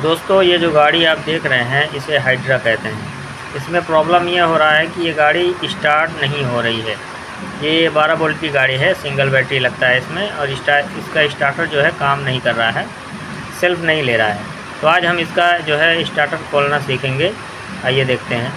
दोस्तों ये जो गाड़ी आप देख रहे हैं इसे हाइड्रा कहते हैं। इसमें प्रॉब्लम ये हो रहा है कि ये गाड़ी स्टार्ट नहीं हो रही है। ये 12 वोल्ट की गाड़ी है, सिंगल बैटरी लगता है इसमें, और इसका स्टार्टर जो है काम नहीं कर रहा है, सेल्फ नहीं ले रहा है। तो आज हम इसका जो है स्टार्टर खोलना सीखेंगे। आइए देखते हैं।